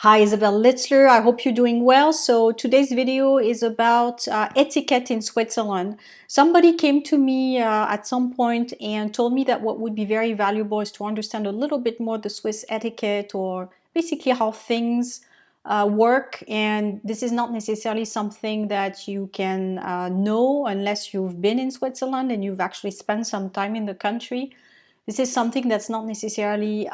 Hi, Isabel Litzler. I hope you're doing well. So today's video is about etiquette in Switzerland. Somebody came to me at some point and told me that what would be very valuable is to understand a little bit more the Swiss etiquette, or basically how things work. And this is not necessarily something that you can know unless you've been in Switzerland and you've actually spent some time in the country. This is something that's not necessarily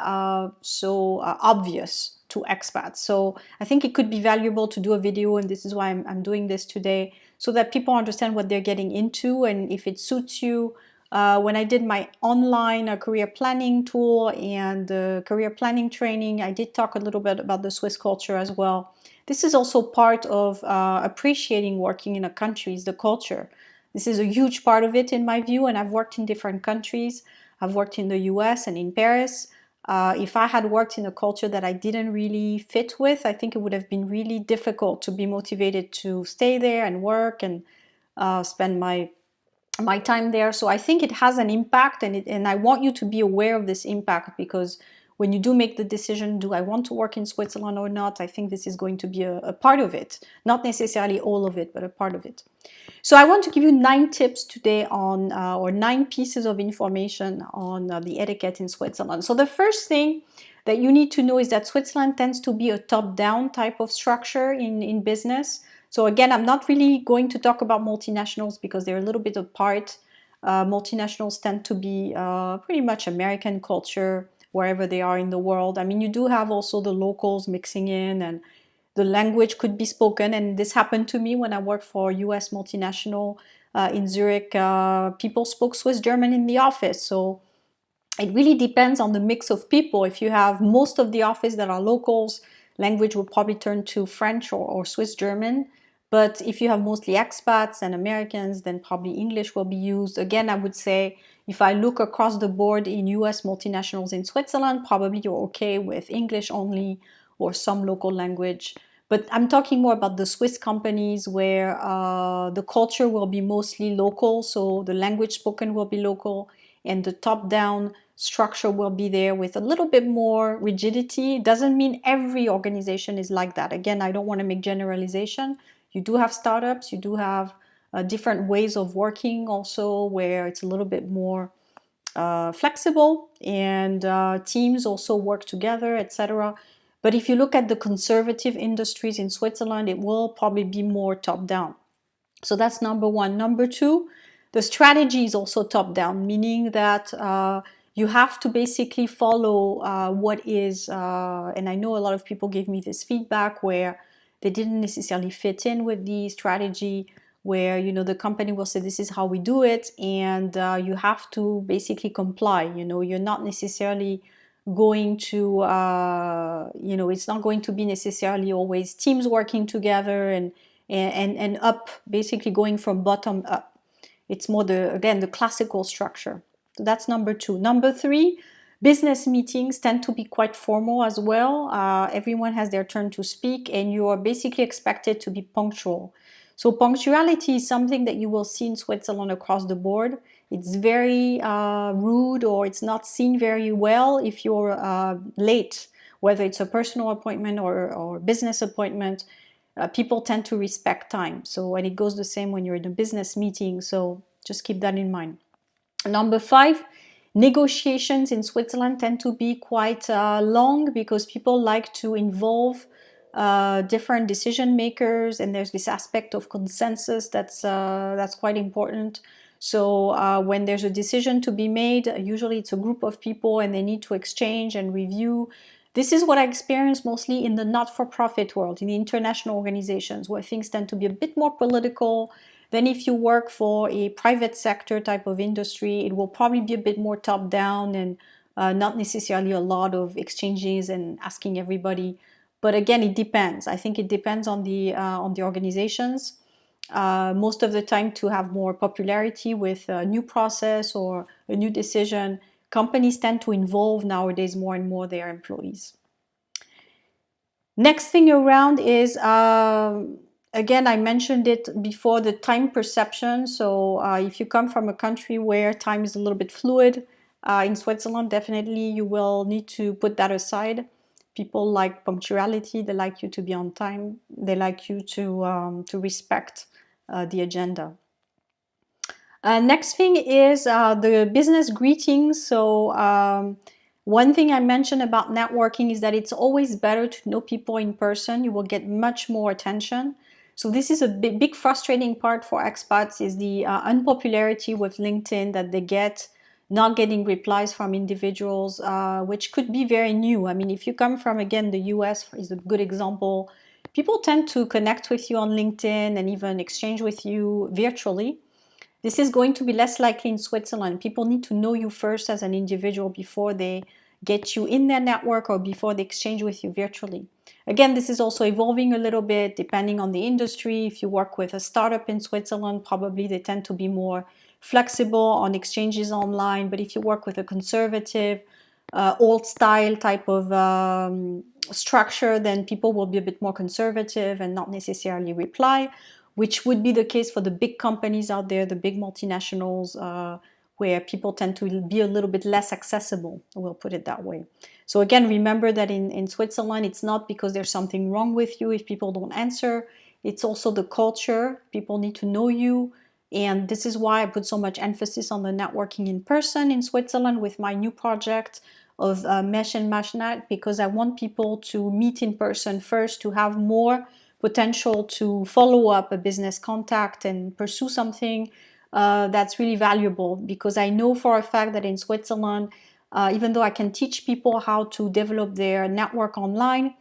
so obvious to expats. So I think it could be valuable to do a video, and this is why I'm doing this today, so that people understand what they're getting into and if it suits you. When I did my online career planning tool and career planning training, I did talk a little bit about the Swiss culture as well. This is also part of appreciating working in a country, is the culture. This is a huge part of it in my view, and I've worked in different countries. I've worked in the US and in Paris. If I had worked in a culture that I didn't really fit with, I think it would have been really difficult to be motivated to stay there and work and spend my time there. So I think it has an impact, and I want you to be aware of this impact, because when you do make the decision, do I want to work in Switzerland or not, I think this is going to be a part of it. Not necessarily all of it, but a part of it. So I want to give you 9 tips today on, or 9 pieces of information on the etiquette in Switzerland. So the first thing that you need to know is that Switzerland tends to be a top-down type of structure in business. So again, I'm not really going to talk about multinationals because they're a little bit apart. Multinationals tend to be pretty much American culture wherever they are in the world. I mean, you do have also the locals mixing in, and the language could be spoken. And this happened to me when I worked for a US multinational in Zurich. People spoke Swiss German in the office. So it really depends on the mix of people. If you have most of the office that are locals, language will probably turn to French or Swiss German. But if you have mostly expats and Americans, then probably English will be used. Again, I would say if I look across the board in US multinationals in Switzerland, probably you're okay with English only or some local language. But I'm talking more about the Swiss companies where the culture will be mostly local, so the language spoken will be local, and the top-down structure will be there with a little bit more rigidity. It doesn't mean every organization is like that. Again, I don't want to make generalization. You do have startups, you do have different ways of working also where it's a little bit more flexible, and teams also work together, etc. But if you look at the conservative industries in Switzerland, it will probably be more top-down. So that's number one. Number two, the strategy is also top-down, meaning that you have to basically follow what is, and I know a lot of people gave me this feedback where they didn't necessarily fit in with the strategy, where the company will say this is how we do it, and you have to basically comply. You're not necessarily going to it's not going to be necessarily always teams working together and up, basically going from bottom up. It's more again the classical structure. So that's number two. Number three, business meetings tend to be quite formal as well. Everyone has their turn to speak, and you are basically expected to be punctual. So punctuality is something that you will see in Switzerland across the board. It's very rude, or it's not seen very well if you're late, whether it's a personal appointment or business appointment. People tend to respect time. So, and it goes the same when you're in a business meeting. So just keep that in mind. Number five, negotiations in Switzerland tend to be quite long, because people like to involve different decision makers, and there's this aspect of consensus that's quite important. So when there's a decision to be made, usually it's a group of people and they need to exchange and review. This is what I experience mostly in the not-for-profit world, in the international organizations, where things tend to be a bit more political. Then if you work for a private sector type of industry, it will probably be a bit more top-down, and not necessarily a lot of exchanges and asking everybody. But again, it depends. I think it depends on the organizations. Most of the time, to have more popularity with a new process or a new decision, companies tend to involve nowadays more and more their employees. Next thing around is, again, I mentioned it before, the time perception. So if you come from a country where time is a little bit fluid, in Switzerland, definitely you will need to put that aside. People like punctuality. They like you to be on time. They like you to respect the agenda. Next thing is the business greetings. So one thing I mentioned about networking is that it's always better to know people in person. You will get much more attention. So this is a big frustrating part for expats, is the unpopularity with LinkedIn that they get, not getting replies from individuals, which could be very new. I mean, if you come from, again, the US is a good example. People tend to connect with you on LinkedIn and even exchange with you virtually. This is going to be less likely in Switzerland. People need to know you first as an individual before they get you in their network or before they exchange with you virtually. Again, this is also evolving a little bit depending on the industry. If you work with a startup in Switzerland, probably they tend to be more flexible on exchanges online. But if you work with a conservative, old style type of structure, then people will be a bit more conservative and not necessarily reply, which would be the case for the big companies out there, the big multinationals, where people tend to be a little bit less accessible, we'll put it that way. So again, remember that in Switzerland, it's not because there's something wrong with you if people don't answer. It's also the culture. People need to know you. And this is why I put so much emphasis on the networking in person in Switzerland with my new project of Mesh and Mashnet, because I want people to meet in person first to have more potential to follow up a business contact and pursue something that's really valuable. Because I know for a fact that in Switzerland, even though I can teach people how to develop their network online,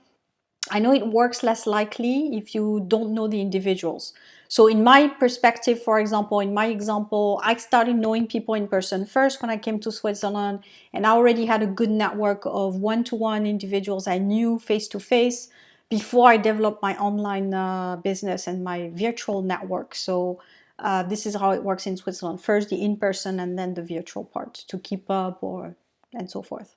I know it works less likely if you don't know the individuals. So in my perspective, for example, in my example, I started knowing people in person first when I came to Switzerland, and I already had a good network of one-to-one individuals I knew face-to-face before I developed my online business and my virtual network. So this is how it works in Switzerland. First the in-person and then the virtual part to keep up and so forth.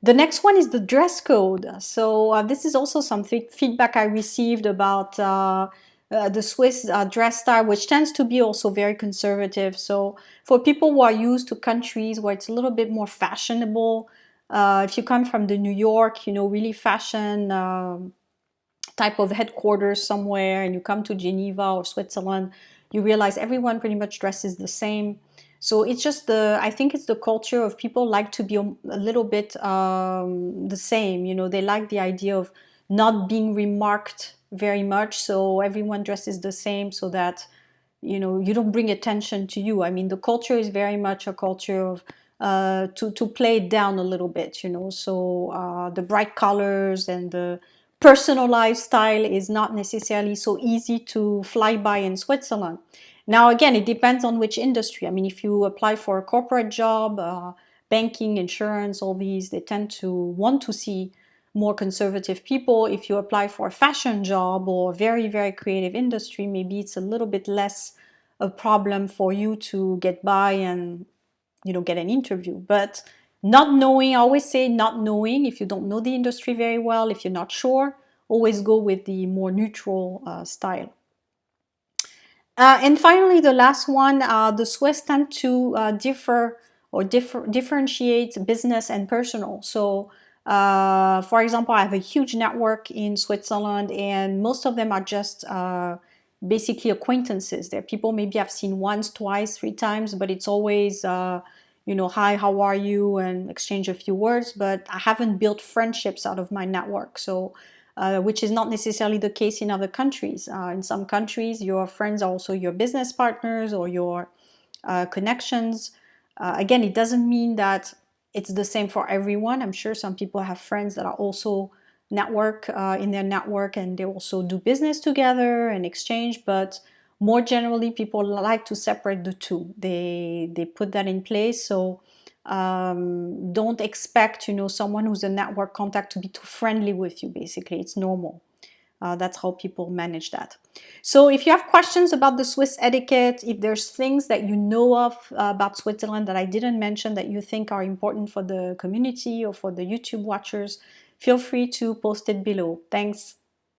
The next one is the dress code. So this is also some feedback I received about the Swiss dress style, which tends to be also very conservative. So for people who are used to countries where it's a little bit more fashionable, if you come from the New York, really fashion type of headquarters somewhere, and you come to Geneva or Switzerland, you realize everyone pretty much dresses the same. So it's just I think it's the culture of people like to be a little bit the same. They like the idea of not being remarked very much. So everyone dresses the same so that, you don't bring attention to you. I mean, the culture is very much a culture of to play it down a little bit, So the bright colors and the personalized style is not necessarily so easy to fly by in Switzerland. Now, again, it depends on which industry. I mean, if you apply for a corporate job, banking, insurance, all these, they tend to want to see more conservative people. If you apply for a fashion job or very, very creative industry, maybe it's a little bit less a problem for you to get by and, get an interview. But not knowing, I always say not knowing, if you don't know the industry very well, if you're not sure, always go with the more neutral style. And finally, the last one, the Swiss tend to differentiate business and personal. So, for example, I have a huge network in Switzerland, and most of them are just basically acquaintances. They're people maybe I've seen once, twice, three times, but it's always, hi, how are you, and exchange a few words. But I haven't built friendships out of my network. So, which is not necessarily the case in other countries. In some countries, your friends are also your business partners or your connections. Again, it doesn't mean that it's the same for everyone. I'm sure some people have friends that are also in their network, and they also do business together and exchange. But more generally, people like to separate the two. They put that in place. So don't expect, someone who's a network contact to be too friendly with you. Basically, it's normal. That's how people manage that. So if you have questions about the Swiss etiquette, if there's things that you know of about Switzerland that I didn't mention that you think are important for the community or for the YouTube watchers, feel free to post it below. Thanks.